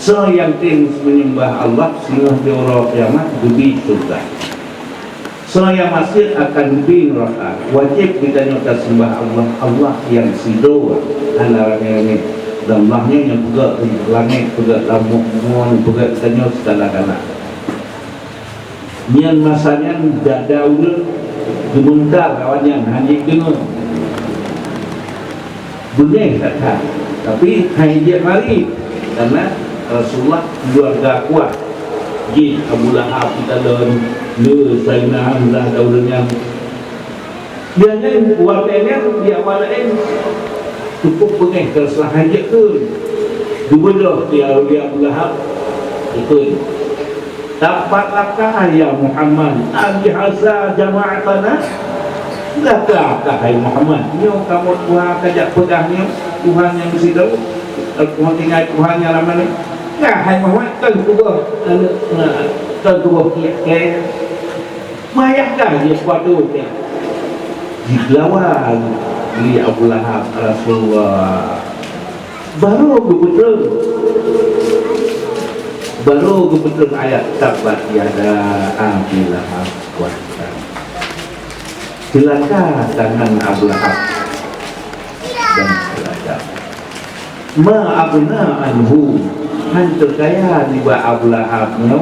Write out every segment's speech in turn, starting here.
So yang tim menyembah Allah sehingga di orang kiamat dubi surga. So yang masih akan dubi neraka. Wajib kita nyata sembah Allah, Allah yang sido ala ini dan Allahnya yang pegak langit, pegak lamuk, mohon pegak tanya segala-gala. Nian masanya dada udah gemuntar kawannya hanya dengar. Benar kata, tapi hanya dia mari karena Rasulullah keluarga kuat. Ji Abu Lahab kita lawan le Sayyidina Hamzah daudanya. Dia ni keluarganya dia awalnya cukup pengen kesalahan je tu. Dua dah dia Abu Lahab itu. Dapatkah ya Muhammad al-jahza jama'atana? Dapatkah hai Muhammad? Nyo kamu Tuhan kajak pegahnya Tuhan yang sido. Tuhan tinggal Tuhan yang lama ni. Nah, hai Muhammad kan kubah kiai mayakkan dia suatu dia dilawan di Abu Lahab Rasulullah baru betul ayat tabat yada Abu Lahab kuasa celaka tangan Abu Lahab dan celaka ma abna anhu hancur kaya di bawah Abu Lahabnya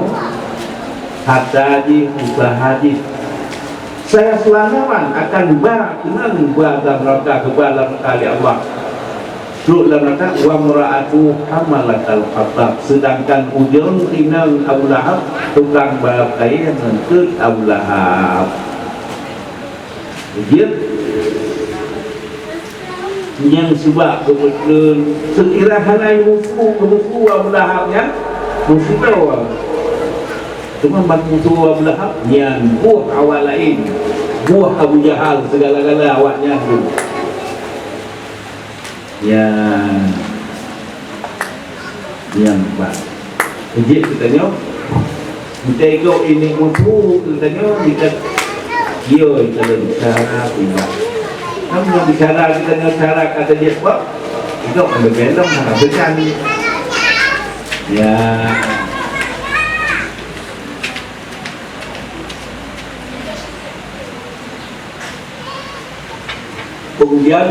hatta di hadis saya selamaman akan kenal dalam neraka kepada kali Allah duduk dalam neraka wa mura'atu hamalat al-khatab sedangkan ujung inang Abu Lahab tukang balap kain ke Abu Lahab dia yang sebab kebetulan sekira halai musuh Abu Lahab yang musibah cuma musuh Abu Lahab yang buah awal lain buah Abu Jahal segala-gala awaknya tu yang buat kejip katanya kita ikut ini musuh katanya kita dia kita cara pindah kamu yang bicara kita dengan cara kata dia buat itu ada belum ada becan ya kemudian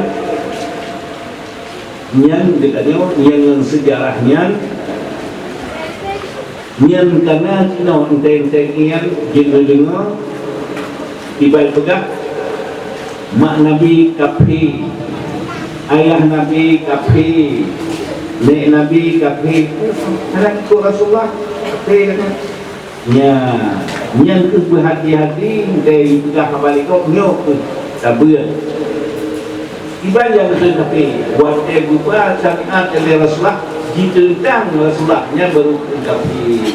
yang dekatnya yang sejarahnya yang karena enten-enten jenga-jenga tiba pegah mak Nabi kafir, ayah Nabi kafir, nek Nabi kafir, anak ikut Rasulullah kafir nya yang tu berhati-hati dari pegah balik kau nyok sabar tiba yang tu kafir buat buka syariat dari Rasulullah ditentang Rasulullah nya baru kafir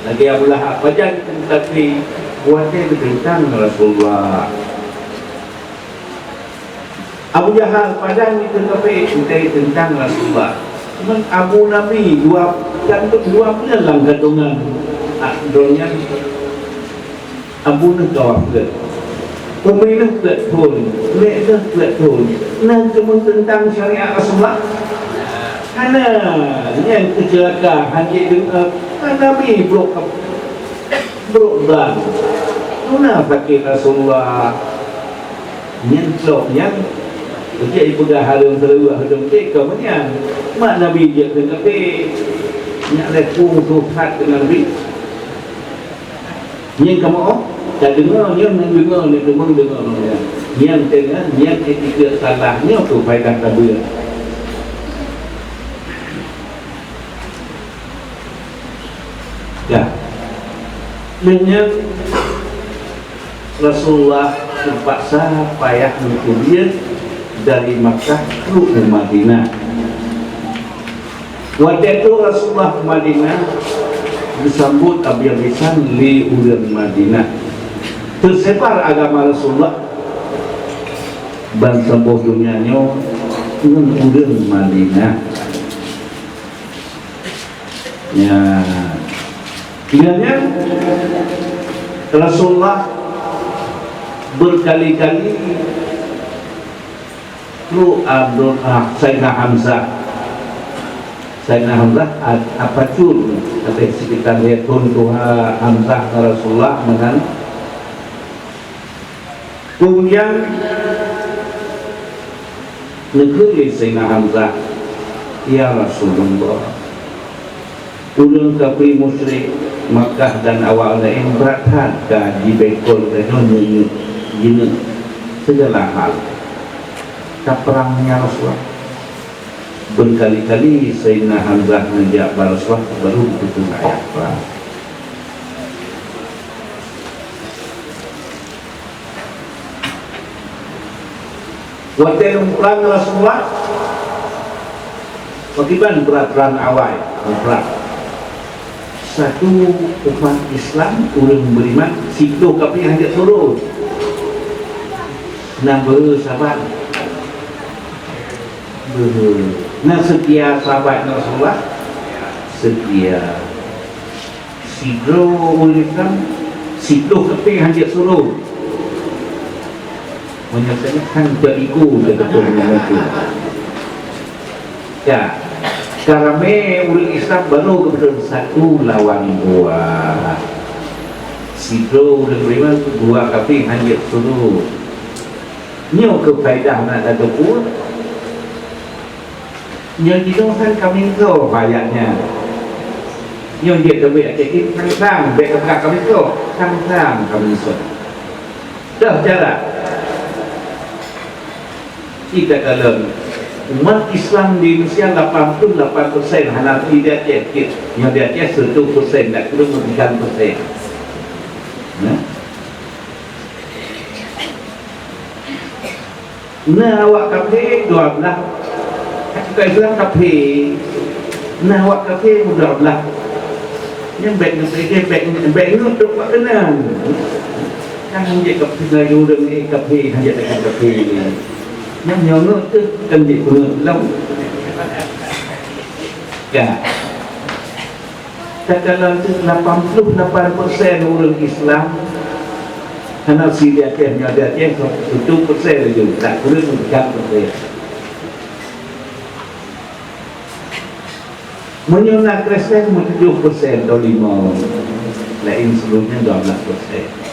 lagi Abu Lahab baca kafir buat ditentang Rasulullah Abu Jahal padang itu kafir tentang Rasulullah. Cuma Abu Nabi dua bulan kandungan. Donya Abu nak kawat ke. Pemilik ke pun, mereka ke pun. Nan cuma tentang syariat Rasulullah. Karena yang kecelakaan hanya dengan Nabi blok dan. Mana pakai Rasulullah? Yang jadi pegang harum seluruh hidung mereka menyan mak Nabi dia kena pergi nak lekung suhat dengan Nabi yang kamu tak dengar yang nak dengar yang tengah yang etika salahnya tu faedah tabir ya dengan Rasulullah terpaksa payah mengukur dari Makkah ke Madinah. Waktu itu Rasulullah Madinah disambut habis-habisan li ulang Madinah. Tersebar agama Rasulullah bangsa dunianya dengan ulang Madinah. Ya, ingatnya Rasulullah berkali-kali Sayyidina Hamzah Sayyidina Hamzah apa cun kata sekitar dia pun Tuhan Hamzah Rasulullah dengan kemudian negeri Sayyidina Hamzah, ya Rasulullah, ulun kafir musyrik Makkah dan awalnya yang berat di bekol dan nunyi gini segala hal tak perangnya Rasulullah. Berkali-kali Sayyidina Hamzah menjawab Rasulullah baru itu ayat perang. Waktu perang Rasulullah bagaimana perang awal perang satu umat Islam orang beriman situ kami hanya turun nombor sahabat nah setia sahabat Rasulullah setia situ orang Islam situ kami hanya turun menyatakan kan teriku betul-betul itu ya karena ulang Islam baru kebetulan satu lawan dua situ ulang beriman dua kafir hanya suruh nyo kefaedah nak ada pun nyo didoakan kami tu bayarnya nyo dia kami jadi sang-sang baik kepada kami tu sang-sang kami tu dah jarak kita kalau umat Islam di Indonesia 88% hanya tidak sedikit yang di atas 1% tak kurang 3%. Nah awak kafir 12 kita Islam kafir nah awak kafir 12 yang baik itu untuk buat tenang kan dia kafir layu dengan kafir hanya dengan kafir yang nyonok tu kan dia guna lau ya katakan 88% orang Islam karena si dia kena dia 1% saja tak kurang 3%. Menyonok Kristen 7% atau 5%, lain sebelumnya 12%.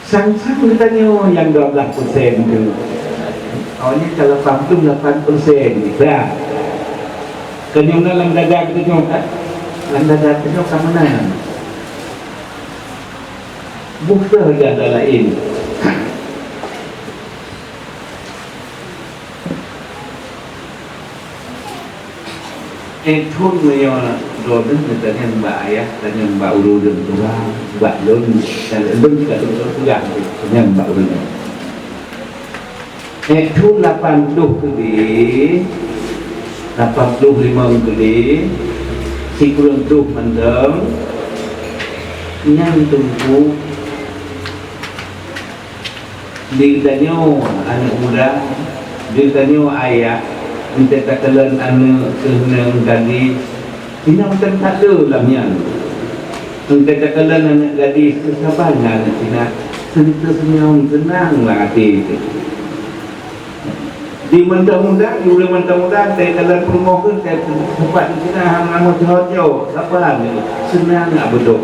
Sang-sang katanya yang 12% itu awalnya kalau 88% dah kenyang dalam dada kita tengok dalam dada kita tengok ke mana bukan dada lain thun meyo rồi đến người ta nhân bại á ta nhân bạo đồ đường của ba bại lớn là lưng cả trong số gạo nhân bạo đường thun 80 kali 85 kali si kurang tuh mendem yang tunggu ditanya anak muda ditanya ayah minta takalan anak kehenang gadis ini macam tak ada lamnya minta takalan anak gadis kesabaran anak Cina cerita senyum tenanglah hati itu di muda-muda di ulang muda saya dalam rumah pun saya sempat di Cina nama jauh-jauh sabaran senang tak betul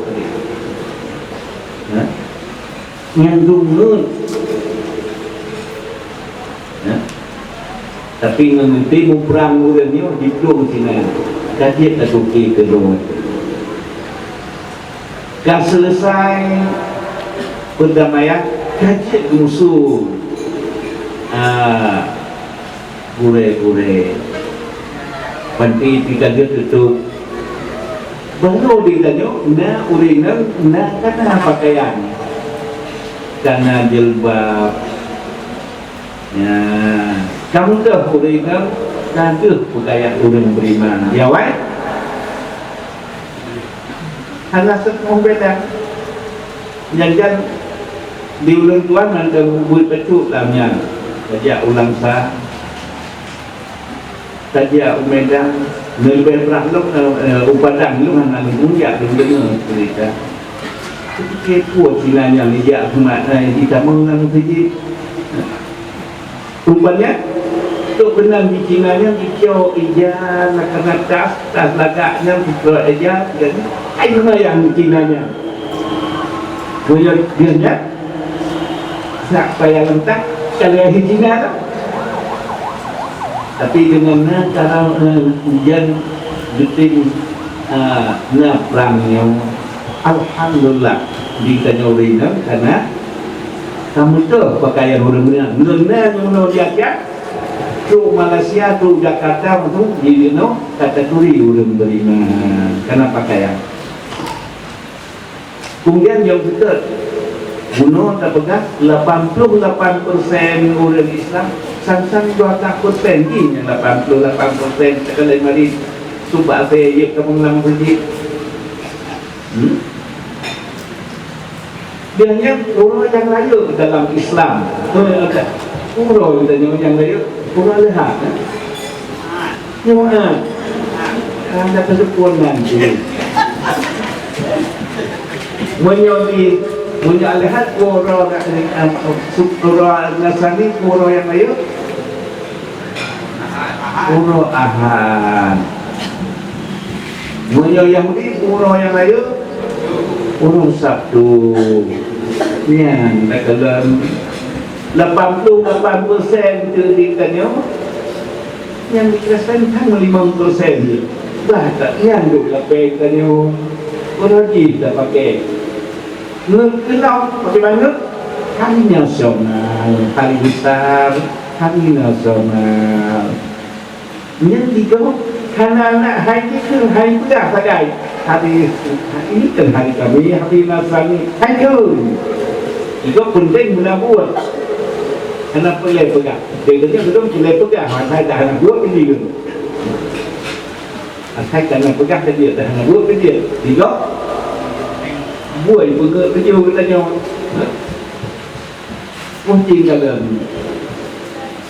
yang dungut tapi mengerti perang urangnya di Pulau Cina kajian tak suki kedua kan selesai perdamaian kajian musuh gure-gure panti tiga dia tutup baru ditanya na urinan na karena pakaian karena jilbab ya kamu dah urinan ada pakaian orang beriman ya wai alasan membeda jangan di ulang tuan ada buat pecut dalamnya saja ulang sah saja umedang lebih berahlok upadang lu hanya munyak dengan cerita kepo silanya lijak umat kita mengang saja rupanya Untuk benang di Cina-nya dikio ijan, nak tas lagaknya dikio ijan, jadi ayo yang di Cina-nya. Dia nak payah lentak kalau yang di Cina tu. Tapi dengan kalau ujian detik nak perangnya, alhamdulillah di Tanjung karena kamu tu pakaian orang-orang ngenang yang mau diajak tu Malaysia tu Jakarta tu di no kata turi orang beriman karena pakaian. Kemudian yang kita bunuh tak pegang 88% orang Islam sang-sang 20% ni yang 88% sekali mari subak saya ye kamu lang pergi. Biasanya orang yang lain dalam Islam orang yang lain orang lihat nyawa ada kesempurnaan nanti menyodi lihat orang Nasrani orang yang lain orang Ahad Yahudi orang yang lain orang Sabtu yang dalam 88% dirikannya yang dikerasakan hanya 5% bahkan yang duk lapekannya orang kita pakai kenal bagaimana hari nasional hari besar hari nasional yang tiga karena anak hari ke hari pedah saja hari ini kan hari kami hari Nasrani hari ke itu penting menabur. Anak pelai pegang. Dia betul pelai pegang. Saya dah nak buat ke dia. Saya tak nak pegang ke dia. Dah nak buat ke dia. Tiga. Buat pegang ke dia. Katanya. Mungkin kalau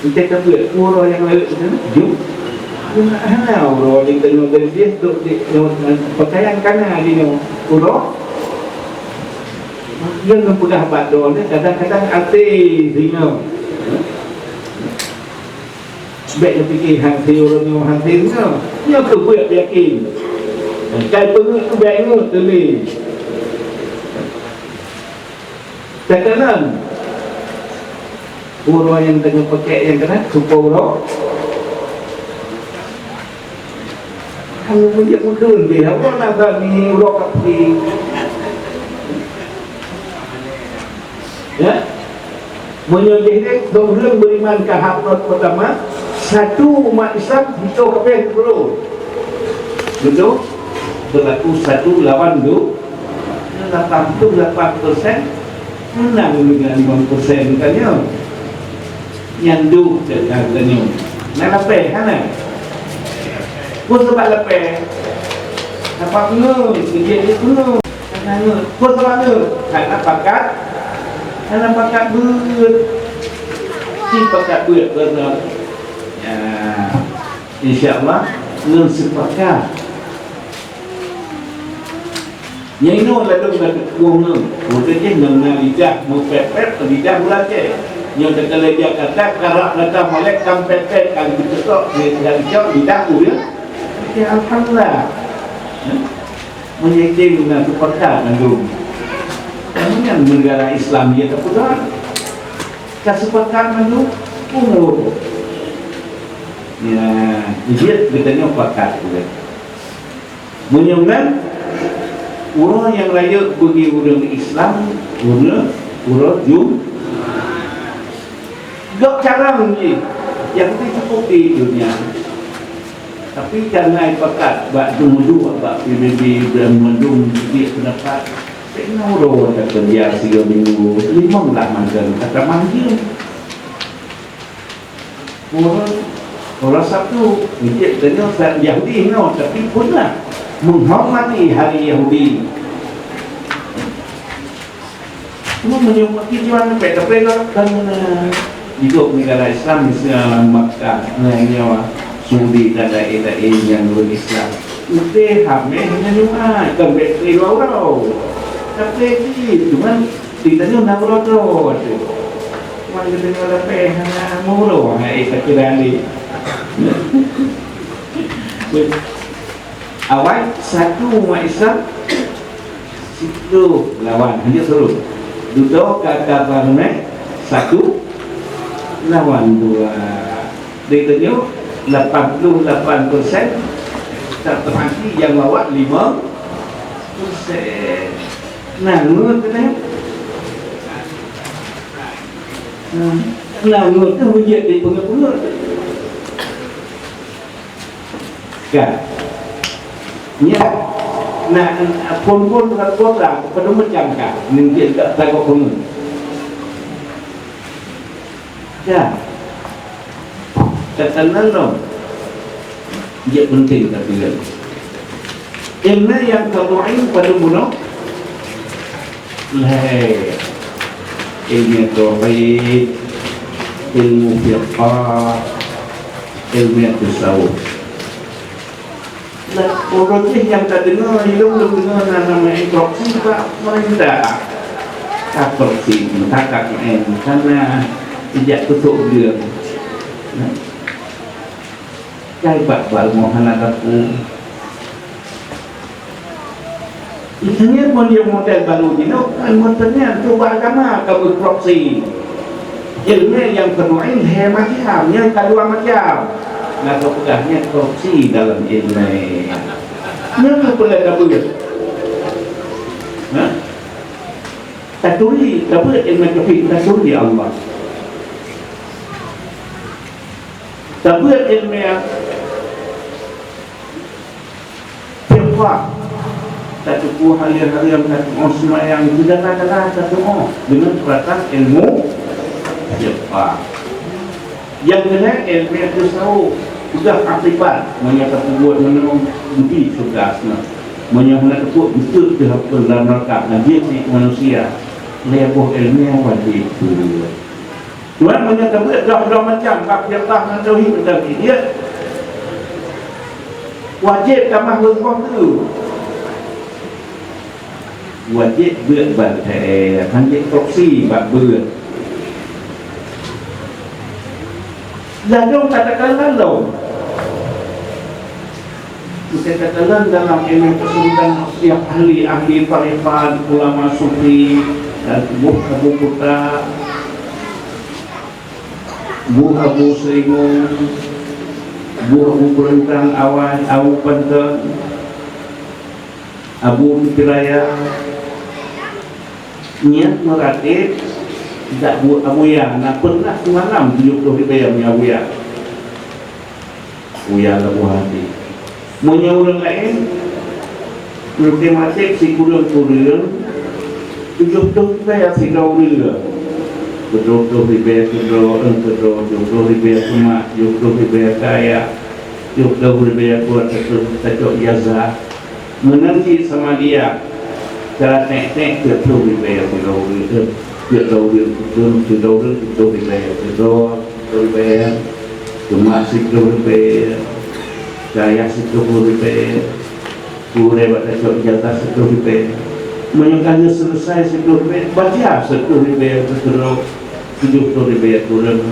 kita tak buat. Orang yang lain. Jom. Orang yang tengok dari dia. Pakaian kanan dia. Orang. Yang mempegang badon ni kadang-kadang artis ringan. Baik dia fikir hati orang yang hati ni dia kebuat yakin kai pengut tu baik ngut tuli katakan orang yang tengah pakai yang kena suka orang kamu punya mungkin dia apa nak ni orang kaki ya menyedih dongរឿងberiman ke hafrat pertama satu umat Islam itu kafir dulu betul berlaku satu lawan 88% menang dengan 5% kan ya yang du dengan tanya nak lepas kan pun sebab lepas apa pun dia itu pun sebab tu karena pakat karena pakat ber si pakat ber kerana insyaAllah dengan sepakat yang ini lalu dengan kekuang mungkin dengan lidah mempepet lidah belajar yang terkala dia kata karak kata malek kampepet kalau diketok dia hijau lidah ya alhamdulillah menyedih dengan sepakat nandung yang negara Islam dia tak putar kesepakatan itu umur ya dia katanya pakat juga menyebabkan orang yang layak bagi orang Islam orang Jum gak carang je yang itu cukup di dunia tapi jangan pakat bak dua bak PBB dan mendung dia pendapat Nuro kata dia 3 minggu 5 lah makan kata manggil orang Sabtu dia tanya Yahudi no tapi pun lah menghormati hari Yahudi cuma menyumbang tujuan tapi kerana hidup negara Islam misalnya Makkah nanya Saudi dan daerah-daerah yang berislam itu hamil menyumbang kembali ke orang tapi cuma ditanya nak berapa mana dengar lebih hanya mulu hai kecilan ni. Awal satu umat Islam situ lawan hanya suruh duduk kata barang satu lawan dua. Dia tunjuk 88% tak terhenti yang bawa 5%. Nah, menurut kita nah, menurut kita menjadi di pengapunur kan ya, nah, pun kota pada macam kan mungkin tak takut pengapunur ya katakan dong dia penting tapi ilmu yang terlain pada mulut ilmu tauhid, ilmu fiqh, ilmu tasawuf. Dan orang yang tak dengar, belum dengar nama instruksi juga mereka tak pergi, tak karena tidak tutup dia. Cai bak mohon aku. Ini model baru ini, modelnya coba agama kamu proksi. Ilmu yang kedua ini macam, yang kedua macam. Nah, kepegahnya proksi dalam ilmu. Yang boleh dapat. Nah, taturi dapat ilmu tauhid taturi Allah. Dapat ilmu yang fiqh. Satu buah hari-hari yang satu semua yang tidak ada satu dengan perkataan ilmu fiqh. Yang kedua ilmu tasawuf sudah akibat menyatakan buat menang budi tugasnya menyatakan buat betul dihapus dalam rangka dia si manusia lebuh ilmu yang wajib itu. Tuhan menyatakan buat dah macam fiqh dan tauhid tadi dia wajib tambah hukum tu. Wajib vượt bản thể thành những proxy và vượt là đâu katakanlah loh kita katakan dalam ilmu kesulitan setiap ahli tarifat ulama sufi dan Abu Putra Abu Seringun Abu Berentang Awan Abu Pantan Abu Kiraya niat meratib tidak buat abuya nak pernah semalam 70 ribu punya abuya lagu hati punya orang lain matematik si kurang 70 ribu si dauril betul ribu betul ribu cuma 70 ribu kaya 70 ribu buat satu jazah menanti sama dia cara tek-tek betul ribu betul ribu cuma 10 ribu kaya 10 ribu pure pada jatah 10 ribu menyangkanya selesai 10 ribu baca 10 ribu betul 70 ribu turun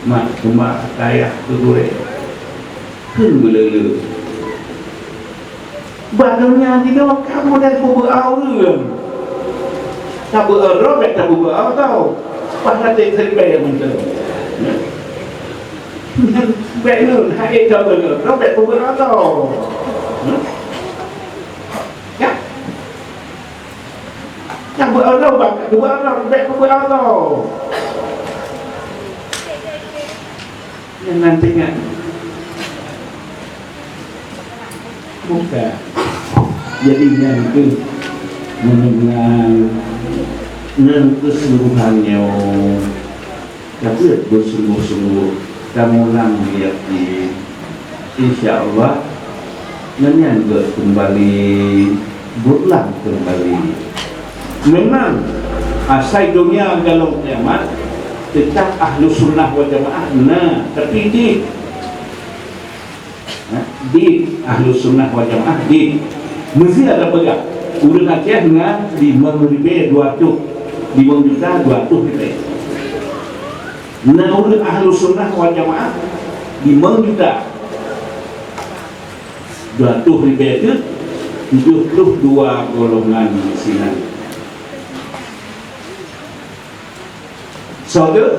mak cuma kaya 10 ribu kan belum badannya tidak kamu dan kubur awal tak bererok tak kubur awal tau pada terima yang macam baik nun hai tak bererok tak kubur awal tau ya tak bererok tak kubur awal tak kubur awal tau yang nantinya bukan jadinya itu mengenal keseluruhannya tapi bersungguh-sungguh kamu lihat di insya Allah menyanggut kembali berulang kembali memang asal dunia dalam kiamat tetap ahlu sunnah wal jamaah nah tapi di ahlu sunnah wal jamaah di mesti ada pegang udah Aceh dengan 5.200 5.200 ribu Menurut ahlu sunnah wal jamaah 5 juta 200 ribu 72 golongan sinan. Saudara,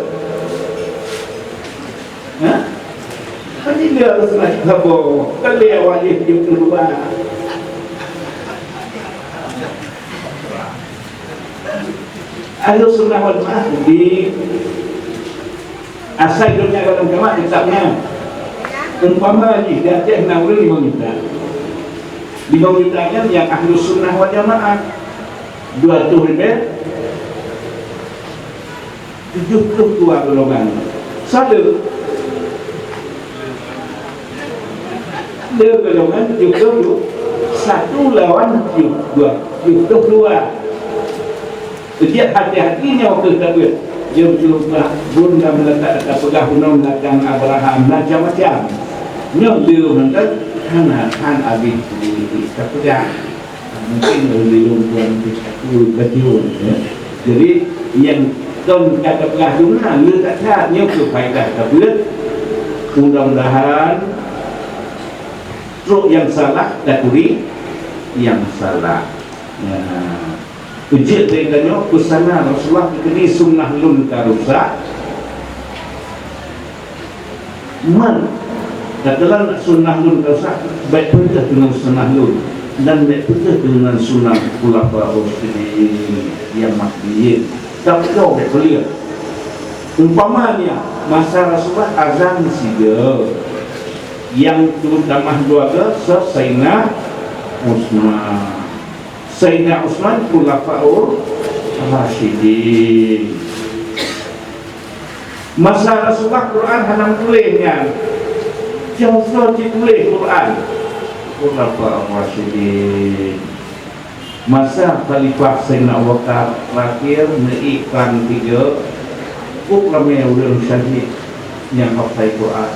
ini dia harus nak khabar. Kalau yang wajib dia keluar. Ahlu sunnah wal jamaah di asal dunia dalam jamaah kitabnya umpama di atas 65 juta 5 jutanya yang ahlu sunnah wal jamaah 200 ribu 72 golongan. Satu dia golongan 72 1 lawan 72. Jadi hati-hatinya waktu takbir. Dia berjumpa bunda meletak pegang gunung belakang Abraham macam-macam. Nyok dia nanti han habis di pegang. Mungkin belum tuan betul. Jadi yang tuan kata pegang dunia dia tak tahu nyok tu faedah takbir. Mudah-mudahan truk yang salah takuri yang salah. Ujian dengannya kusana Rasulullah kini sunnah lun karusa man katakan sunnah lun karusa baik betul dengan sunnah lun dan baik betul dengan sunnah khulafa rasyidin yang mahdiyin. Tak tahu baik beliau umpamanya masa Rasulullah azan siga yang terutama keluarga Sayyidina Utsman. Sayyidina Utsman khulafaur rasyidin. Masa Rasulullah Quran hanam tulisnya. Jauh ditulis Quran khulafaur rasyidin. Masa Khalifah Sayyidina Abu Bakar terakhir meiklan 3 ramai ulul syahid yang hafal Quran.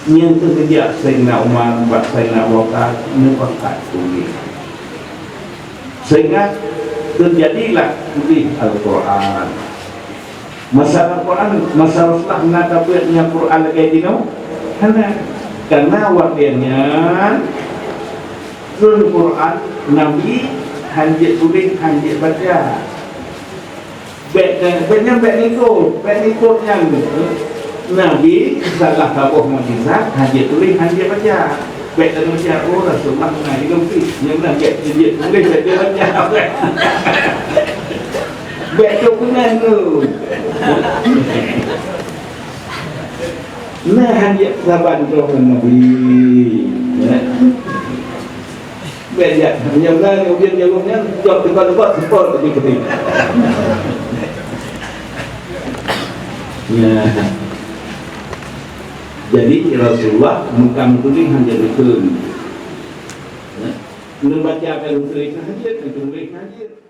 Yang kerja Sayyidina Umar buat Sayyidina Abu Bakar nepakat tulis. Sehingga terjadilah tulis Al-Quran. Masa Al-Quran, masa Rasulullah mengatakan Quran lagi dino, karena wakilnya turun Quran Nabi hanjit tulis, hanjit baca. Baiknya ikutnya Nabi salah tabuh mukjizat, hanjit tulis, hanjit baca. Baik dan macam oh Rasulullah mengaji lebih yang nak dia boleh jadi macam apa baik tu kenal tu nah hanya sahabat Tuhan Nabi baik dia hanya benar kemudian jawabnya jawab tempat-tempat support lagi ketika ya. Jadi Rasulullah mengkamu tulis hanya betul. Membaca akan tulis hajat, tulis hajat.